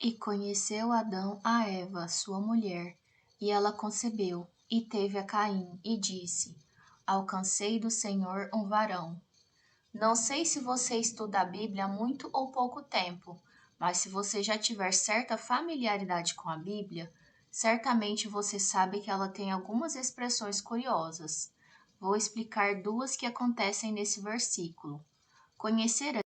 E conheceu Adão a Eva, sua mulher, e ela concebeu, e teve a Caim, e disse: Alcancei do Senhor um varão. Não sei se você estuda a Bíblia há muito ou pouco tempo, mas se você já tiver certa familiaridade com a Bíblia, certamente você sabe que ela tem algumas expressões curiosas. Vou explicar duas que acontecem nesse versículo. Conhecer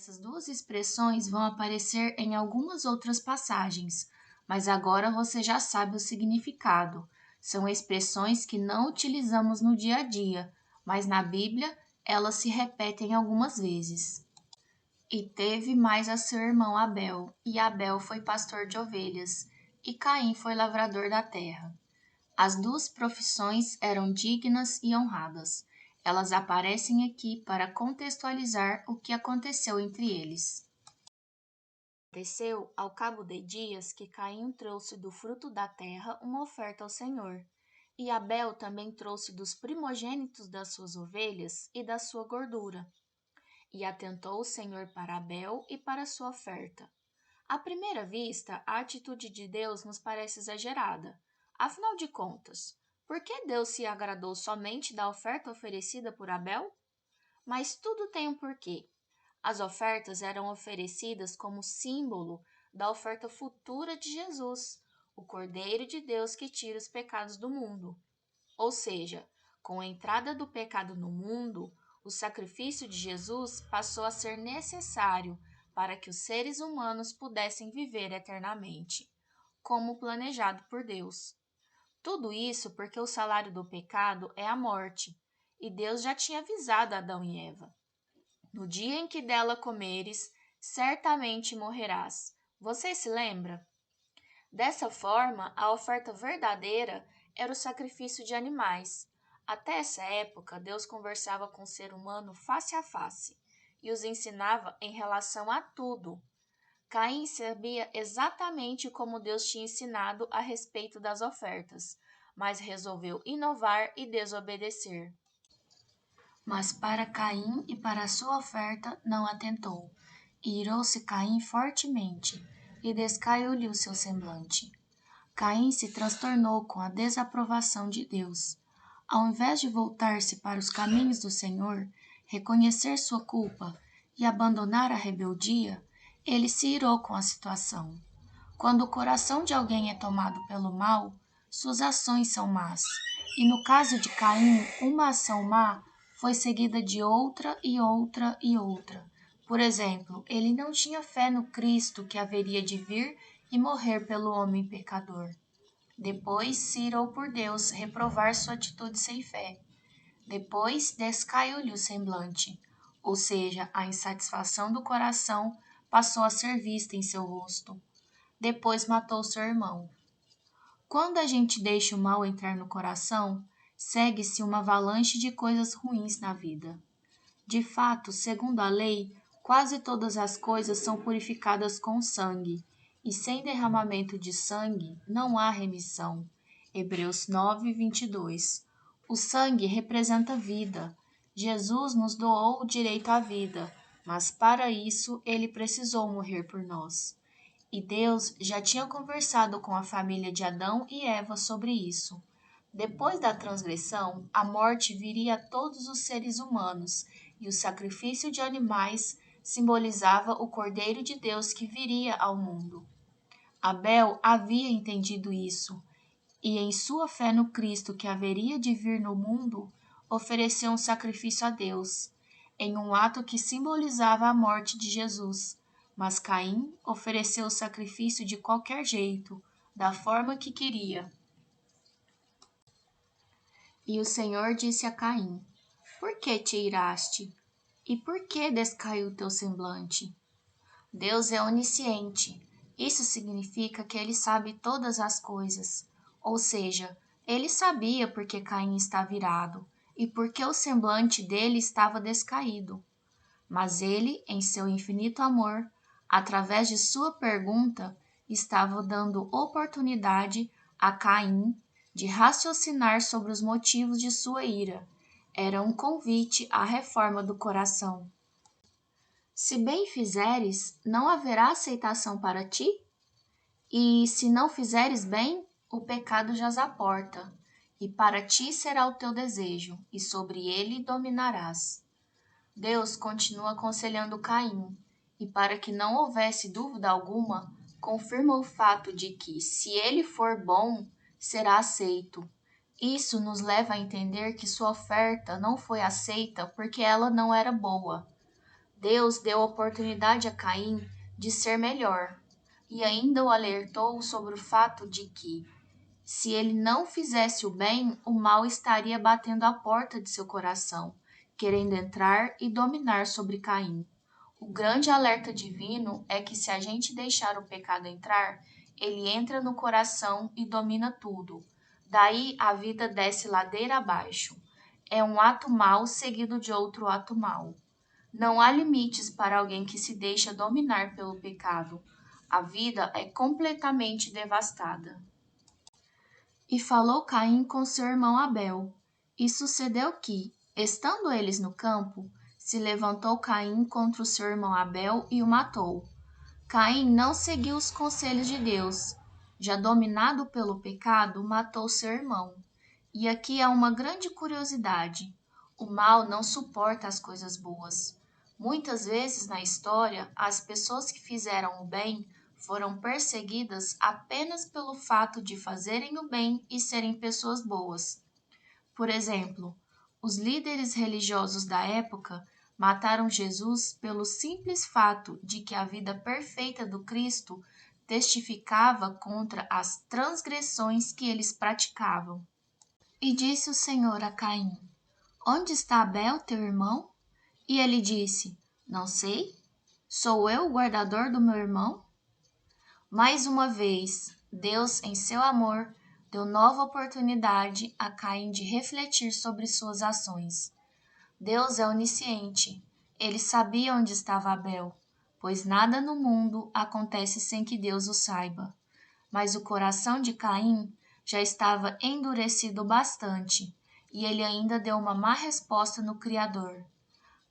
Essas duas expressões vão aparecer em algumas outras passagens, mas agora você já sabe o significado. São expressões que não utilizamos no dia a dia, mas na Bíblia elas se repetem algumas vezes. E teve mais a seu irmão Abel, e Abel foi pastor de ovelhas, e Caim foi lavrador da terra. As duas profissões eram dignas e honradas. Elas aparecem aqui para contextualizar o que aconteceu entre eles. Aconteceu, ao cabo de dias, que Caim trouxe do fruto da terra uma oferta ao Senhor. E Abel também trouxe dos primogênitos das suas ovelhas e da sua gordura. E atentou o Senhor para Abel e para a sua oferta. À primeira vista, a atitude de Deus nos parece exagerada. Afinal de contas, por que Deus se agradou somente da oferta oferecida por Abel? Mas tudo tem um porquê. As ofertas eram oferecidas como símbolo da oferta futura de Jesus, o Cordeiro de Deus que tira os pecados do mundo. Ou seja, com a entrada do pecado no mundo, o sacrifício de Jesus passou a ser necessário para que os seres humanos pudessem viver eternamente, como planejado por Deus. Tudo isso porque o salário do pecado é a morte, e Deus já tinha avisado Adão e Eva. No dia em que dela comeres, certamente morrerás. Você se lembra? Dessa forma, a oferta verdadeira era o sacrifício de animais. Até essa época, Deus conversava com o ser humano face a face e os ensinava em relação a tudo. Caim sabia exatamente como Deus tinha ensinado a respeito das ofertas, mas resolveu inovar e desobedecer. Mas para Caim e para a sua oferta não atentou. E irou-se Caim fortemente, e descaiu-lhe o seu semblante. Caim se transtornou com a desaprovação de Deus. Ao invés de voltar-se para os caminhos do Senhor, reconhecer sua culpa e abandonar a rebeldia, ele se irou com a situação. Quando o coração de alguém é tomado pelo mal, suas ações são más. E no caso de Caim, uma ação má foi seguida de outra e outra e outra. Por exemplo, ele não tinha fé no Cristo que haveria de vir e morrer pelo homem pecador. Depois se irou por Deus reprovar sua atitude sem fé. Depois descaiu-lhe o semblante, ou seja, a insatisfação do coração passou a ser vista em seu rosto. Depois matou seu irmão. Quando a gente deixa o mal entrar no coração, segue-se uma avalanche de coisas ruins na vida. De fato, segundo a lei, quase todas as coisas são purificadas com sangue, e sem derramamento de sangue não há remissão. Hebreus 9, 22. O sangue representa vida. Jesus nos doou o direito à vida, mas para isso ele precisou morrer por nós. E Deus já tinha conversado com a família de Adão e Eva sobre isso. Depois da transgressão, a morte viria a todos os seres humanos, e o sacrifício de animais simbolizava o Cordeiro de Deus que viria ao mundo. Abel havia entendido isso, e em sua fé no Cristo que haveria de vir no mundo, ofereceu um sacrifício a Deus, em um ato que simbolizava a morte de Jesus. Mas Caim ofereceu o sacrifício de qualquer jeito, da forma que queria. E o Senhor disse a Caim: Por que te iraste? E por que descaiu teu semblante? Deus é onisciente. Isso significa que ele sabe todas as coisas. Ou seja, ele sabia por que Caim estava irado e por que o semblante dele estava descaído. Mas ele, em seu infinito amor, através de sua pergunta, estava dando oportunidade a Caim de raciocinar sobre os motivos de sua ira. Era um convite à reforma do coração. Se bem fizeres, não haverá aceitação para ti? E se não fizeres bem, o pecado jaz à porta, e para ti será o teu desejo, e sobre ele dominarás. Deus continua aconselhando Caim, e para que não houvesse dúvida alguma, confirma o fato de que, se ele for bom, será aceito. Isso nos leva a entender que sua oferta não foi aceita porque ela não era boa. Deus deu oportunidade a Caim de ser melhor, e ainda o alertou sobre o fato de que, se ele não fizesse o bem, o mal estaria batendo à porta de seu coração, querendo entrar e dominar sobre Caim. O grande alerta divino é que, se a gente deixar o pecado entrar, ele entra no coração e domina tudo. Daí a vida desce ladeira abaixo. É um ato mau seguido de outro ato mau. Não há limites para alguém que se deixa dominar pelo pecado. A vida é completamente devastada. E falou Caim com seu irmão Abel. E sucedeu que, estando eles no campo, se levantou Caim contra o seu irmão Abel e o matou. Caim não seguiu os conselhos de Deus. Já dominado pelo pecado, matou seu irmão. E aqui há uma grande curiosidade. O mal não suporta as coisas boas. Muitas vezes na história, as pessoas que fizeram o bem foram perseguidas apenas pelo fato de fazerem o bem e serem pessoas boas. Por exemplo, os líderes religiosos da época mataram Jesus pelo simples fato de que a vida perfeita do Cristo testificava contra as transgressões que eles praticavam. E disse o Senhor a Caim: Onde está Abel, teu irmão? E ele disse: Não sei. Sou eu o guardador do meu irmão? Mais uma vez, Deus, em seu amor, deu nova oportunidade a Caim de refletir sobre suas ações. Deus é onisciente. Ele sabia onde estava Abel, pois nada no mundo acontece sem que Deus o saiba. Mas o coração de Caim já estava endurecido bastante, e ele ainda deu uma má resposta no Criador.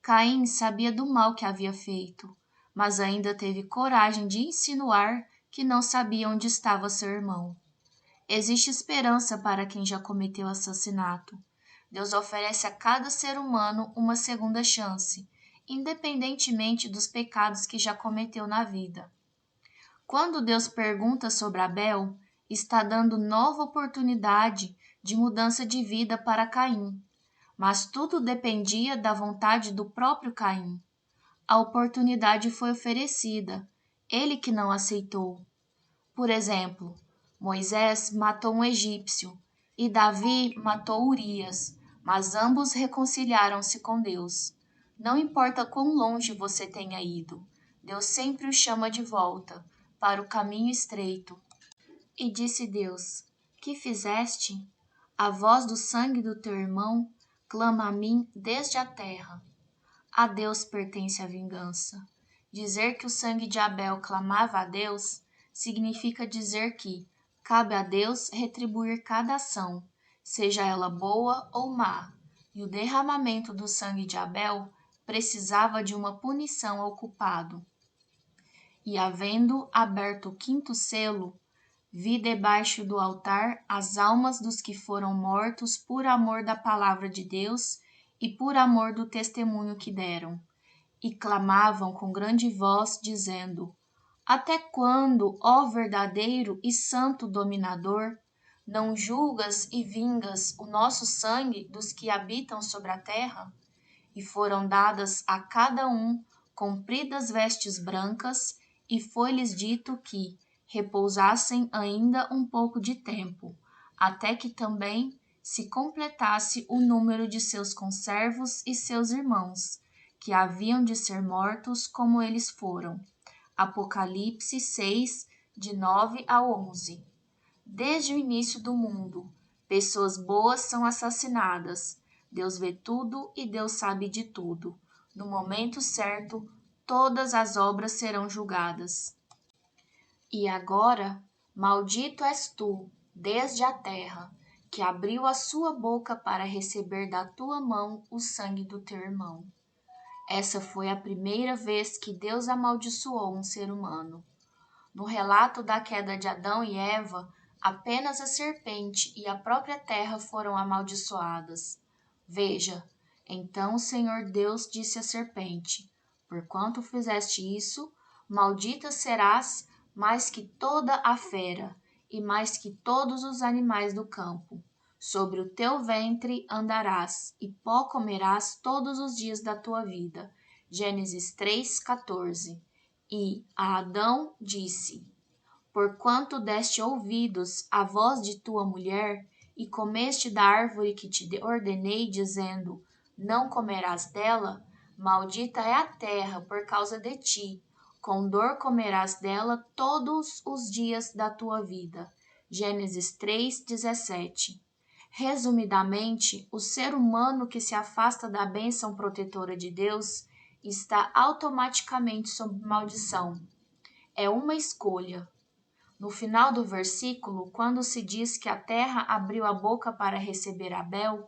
Caim sabia do mal que havia feito, mas ainda teve coragem de insinuar que não sabia onde estava seu irmão. Existe esperança para quem já cometeu assassinato. Deus oferece a cada ser humano uma segunda chance, independentemente dos pecados que já cometeu na vida. Quando Deus pergunta sobre Abel, está dando nova oportunidade de mudança de vida para Caim. Mas tudo dependia da vontade do próprio Caim. A oportunidade foi oferecida, ele que não aceitou. Por exemplo, Moisés matou um egípcio e Davi matou Urias, mas ambos reconciliaram-se com Deus. Não importa quão longe você tenha ido, Deus sempre o chama de volta para o caminho estreito. E disse Deus: Que fizeste? A voz do sangue do teu irmão clama a mim desde a terra. A Deus pertence a vingança. Dizer que o sangue de Abel clamava a Deus significa dizer que cabe a Deus retribuir cada ação, seja ela boa ou má, e o derramamento do sangue de Abel precisava de uma punição ao culpado. E havendo aberto o quinto selo, vi debaixo do altar as almas dos que foram mortos por amor da palavra de Deus e por amor do testemunho que deram. E clamavam com grande voz, dizendo: Até quando, ó verdadeiro e santo dominador, não julgas e vingas o nosso sangue dos que habitam sobre a terra? E foram dadas a cada um compridas vestes brancas, e foi-lhes dito que repousassem ainda um pouco de tempo, até que também se completasse o número de seus conservos e seus irmãos, que haviam de ser mortos como eles foram. Apocalipse 6, de 9 a 11. Desde o início do mundo, pessoas boas são assassinadas. Deus vê tudo e Deus sabe de tudo. No momento certo, todas as obras serão julgadas. E agora, maldito és tu, desde a terra, que abriu a sua boca para receber da tua mão o sangue do teu irmão. Essa foi a primeira vez que Deus amaldiçoou um ser humano. No relato da queda de Adão e Eva, apenas a serpente e a própria terra foram amaldiçoadas. Veja, então o Senhor Deus disse à serpente: Porquanto fizeste isso, maldita serás mais que toda a fera e mais que todos os animais do campo. Sobre o teu ventre andarás, e pó comerás todos os dias da tua vida. Gênesis 3:14. E a Adão disse: Porquanto deste ouvidos à voz de tua mulher, e comeste da árvore que te ordenei, dizendo: Não comerás dela, maldita é a terra por causa de ti, com dor comerás dela todos os dias da tua vida. Gênesis 3:17. Resumidamente, o ser humano que se afasta da bênção protetora de Deus está automaticamente sob maldição. É uma escolha. No final do versículo, quando se diz que a terra abriu a boca para receber Abel,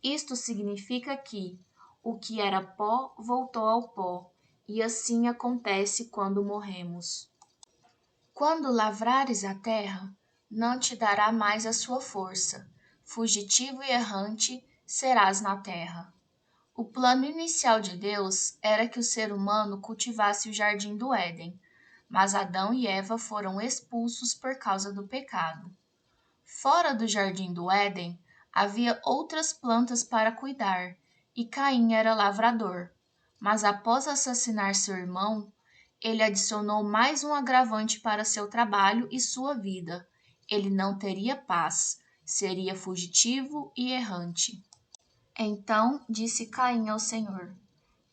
isto significa que o que era pó voltou ao pó, e assim acontece quando morremos. Quando lavrares a terra, não te dará mais a sua força. Fugitivo e errante serás na terra. O plano inicial de Deus era que o ser humano cultivasse o jardim do Éden, mas Adão e Eva foram expulsos por causa do pecado. Fora do jardim do Éden, havia outras plantas para cuidar, e Caim era lavrador. Mas após assassinar seu irmão, ele adicionou mais um agravante para seu trabalho e sua vida. Ele não teria paz, seria fugitivo e errante. Então disse Caim ao Senhor: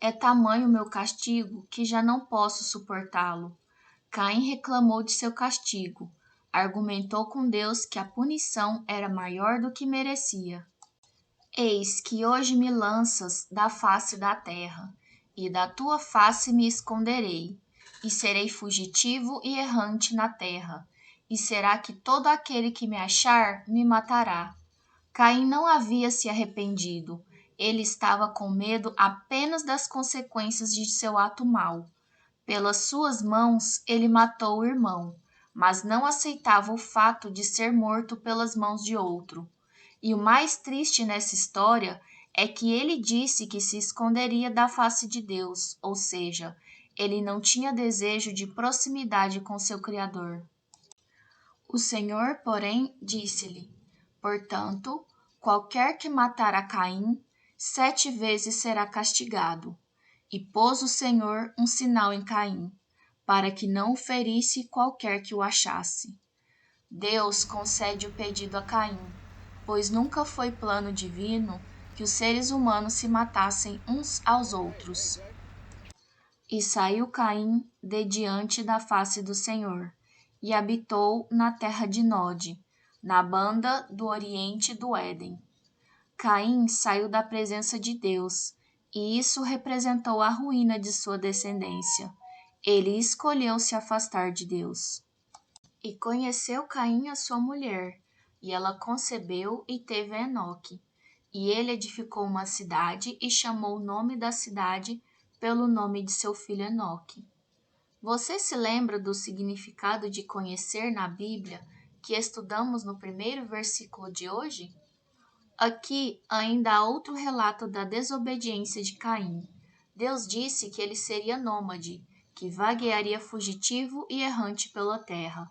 É tamanho o meu castigo que já não posso suportá-lo. Caim reclamou de seu castigo, argumentou com Deus que a punição era maior do que merecia. Eis que hoje me lanças da face da terra, e da tua face me esconderei, e serei fugitivo e errante na terra, e será que todo aquele que me achar me matará. Caim não havia se arrependido, ele estava com medo apenas das consequências de seu ato mau. Pelas suas mãos ele matou o irmão, mas não aceitava o fato de ser morto pelas mãos de outro. E o mais triste nessa história é que ele disse que se esconderia da face de Deus, ou seja, ele não tinha desejo de proximidade com seu Criador. O Senhor, porém, disse-lhe: Portanto, qualquer que matar a Caim, 7 vezes será castigado. E pôs o Senhor um sinal em Caim, para que não o ferisse qualquer que o achasse. Deus concede o pedido a Caim, pois nunca foi plano divino que os seres humanos se matassem uns aos outros. E saiu Caim de diante da face do Senhor, e habitou na terra de Nod, na banda do oriente do Éden. Caim saiu da presença de Deus, e isso representou a ruína de sua descendência. Ele escolheu se afastar de Deus. E conheceu Caim a sua mulher, e ela concebeu e teve Enoque. E ele edificou uma cidade e chamou o nome da cidade pelo nome de seu filho Enoque. Você se lembra do significado de conhecer na Bíblia que estudamos no primeiro versículo de hoje? Aqui ainda há outro relato da desobediência de Caim. Deus disse que ele seria nômade, que vaguearia fugitivo e errante pela terra.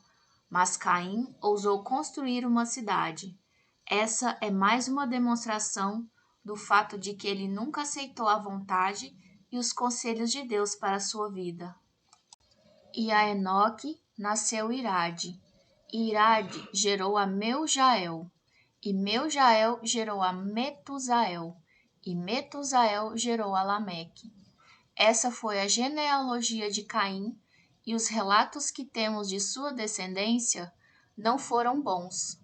Mas Caim ousou construir uma cidade. Essa é mais uma demonstração do fato de que ele nunca aceitou a vontade e os conselhos de Deus para a sua vida. E a Enoque nasceu Irade. E Irade gerou a Meujael. E Meujael gerou a Metusael. E Metusael gerou a Lameque. Essa foi a genealogia de Caim, e os relatos que temos de sua descendência não foram bons.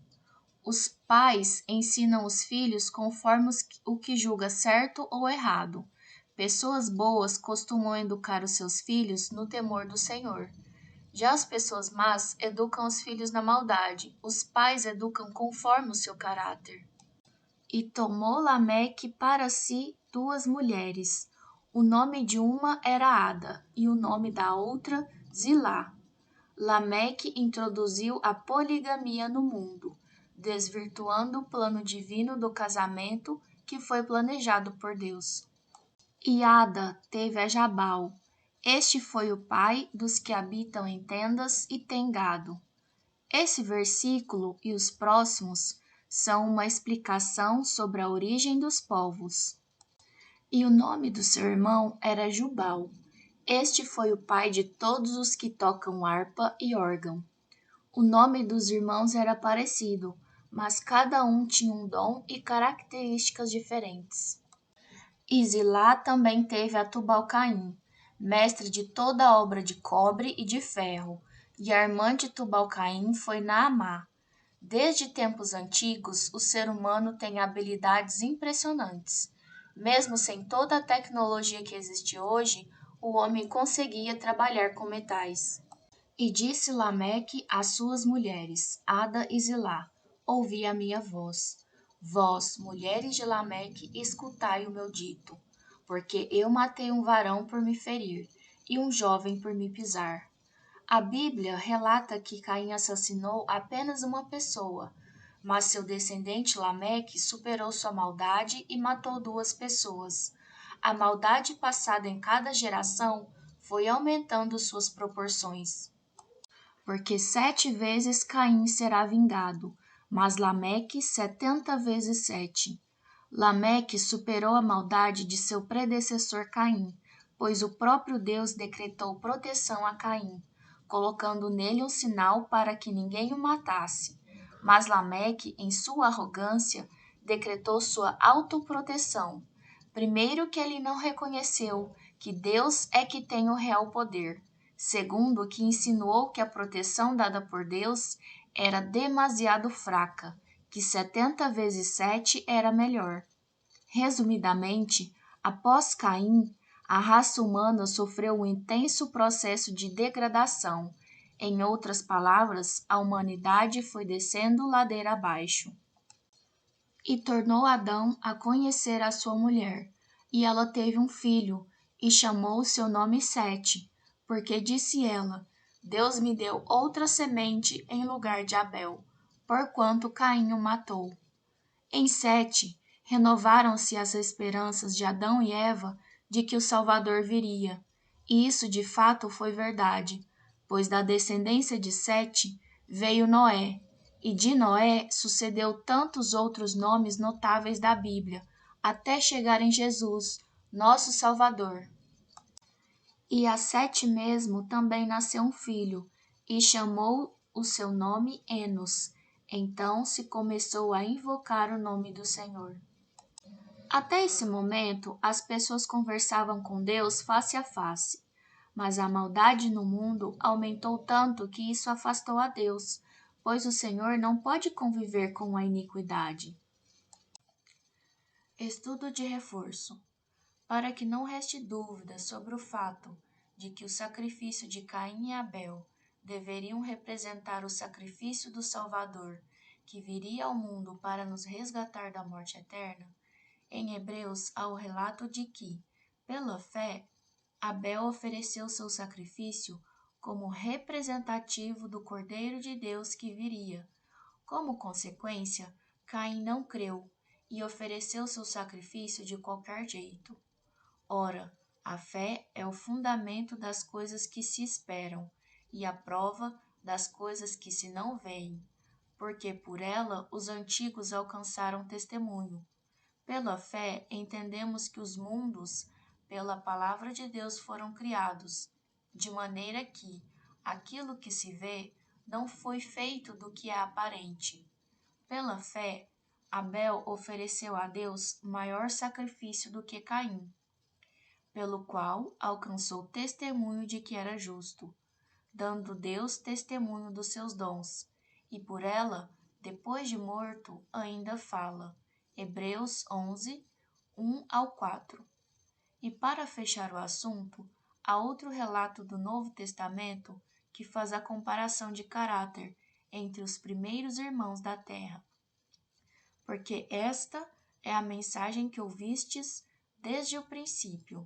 Os pais ensinam os filhos conforme o que julga certo ou errado. Pessoas boas costumam educar os seus filhos no temor do Senhor. Já as pessoas más educam os filhos na maldade, os pais educam conforme o seu caráter. E tomou Lameque para si 2 mulheres. O nome de uma era Ada, e o nome da outra Zilá. Lameque introduziu a poligamia no mundo, desvirtuando o plano divino do casamento que foi planejado por Deus. E Ada teve a Jabal. Este foi o pai dos que habitam em tendas e têm gado. Esse versículo e os próximos são uma explicação sobre a origem dos povos. E o nome do seu irmão era Jubal. Este foi o pai de todos os que tocam harpa e órgão. O nome dos irmãos era parecido, mas cada um tinha um dom e características diferentes. E Zilá também teve a Tubal-Caim, mestre de toda a obra de cobre e de ferro, e a irmã de Tubal-Caim foi Naamá. Desde tempos antigos, o ser humano tem habilidades impressionantes. Mesmo sem toda a tecnologia que existe hoje, o homem conseguia trabalhar com metais. E disse Lameque às suas mulheres, Ada e Zilá: Ouvi a minha voz. Vós, mulheres de Lameque, escutai o meu dito. Porque eu matei um varão por me ferir, e um jovem por me pisar. A Bíblia relata que Caim assassinou apenas uma pessoa, mas seu descendente Lameque superou sua maldade e matou 2 pessoas. A maldade passada em cada geração foi aumentando suas proporções. Porque 7 vezes Caim será vingado, mas Lameque 70 vezes 7. Lameque superou a maldade de seu predecessor Caim, pois o próprio Deus decretou proteção a Caim, colocando nele um sinal para que ninguém o matasse. Mas Lameque, em sua arrogância, decretou sua autoproteção. Primeiro, que ele não reconheceu que Deus é que tem o real poder. Segundo, que insinuou que a proteção dada por Deus era demasiado fraca, que 70 vezes 7 era melhor. Resumidamente, após Caim, a raça humana sofreu um intenso processo de degradação. Em outras palavras, a humanidade foi descendo ladeira abaixo. E tornou Adão a conhecer a sua mulher, e ela teve um filho, e chamou o seu nome Sete, porque disse ela: Deus me deu outra semente em lugar de Abel, porquanto Caim o matou. Em Sete, renovaram-se as esperanças de Adão e Eva de que o Salvador viria. E isso de fato foi verdade, pois da descendência de Sete veio Noé, e de Noé sucedeu tantos outros nomes notáveis da Bíblia, até chegar em Jesus, nosso Salvador. E a Sete mesmo também nasceu um filho, e chamou o seu nome Enos. Então se começou a invocar o nome do Senhor. Até esse momento, as pessoas conversavam com Deus face a face, mas a maldade no mundo aumentou tanto que isso afastou a Deus, pois o Senhor não pode conviver com a iniquidade. Estudo de reforço. Para que não reste dúvida sobre o fato de que o sacrifício de Caim e Abel deveriam representar o sacrifício do Salvador, que viria ao mundo para nos resgatar da morte eterna, em Hebreus há o relato de que, pela fé, Abel ofereceu seu sacrifício como representativo do Cordeiro de Deus que viria. Como consequência, Caim não creu e ofereceu seu sacrifício de qualquer jeito. Ora, a fé é o fundamento das coisas que se esperam e a prova das coisas que se não veem, porque por ela os antigos alcançaram testemunho. Pela fé, entendemos que os mundos, pela palavra de Deus, foram criados, de maneira que aquilo que se vê não foi feito do que é aparente. Pela fé, Abel ofereceu a Deus maior sacrifício do que Caim, pelo qual alcançou testemunho de que era justo, dando Deus testemunho dos seus dons, e por ela, depois de morto, ainda fala. Hebreus 11, 1-4. E para fechar o assunto, há outro relato do Novo Testamento que faz a comparação de caráter entre os primeiros irmãos da terra. Porque esta é a mensagem que ouvistes desde o princípio,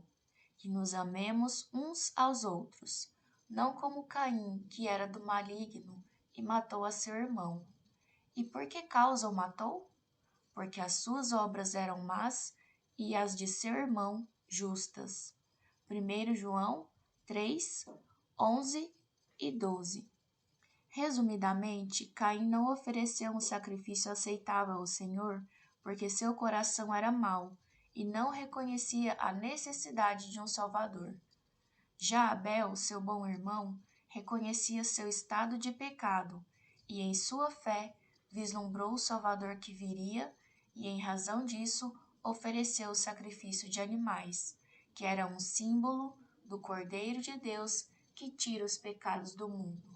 que nos amemos uns aos outros, não como Caim, que era do maligno e matou a seu irmão. E por que causa o matou? Porque as suas obras eram más e as de seu irmão justas. 1 João 3, 11 e 12. Resumidamente, Caim não ofereceu um sacrifício aceitável ao Senhor porque seu coração era mau e não reconhecia a necessidade de um Salvador. Já Abel, seu bom irmão, reconhecia seu estado de pecado e, em sua fé, vislumbrou o Salvador que viria e, em razão disso, ofereceu o sacrifício de animais, que era um símbolo do Cordeiro de Deus que tira os pecados do mundo.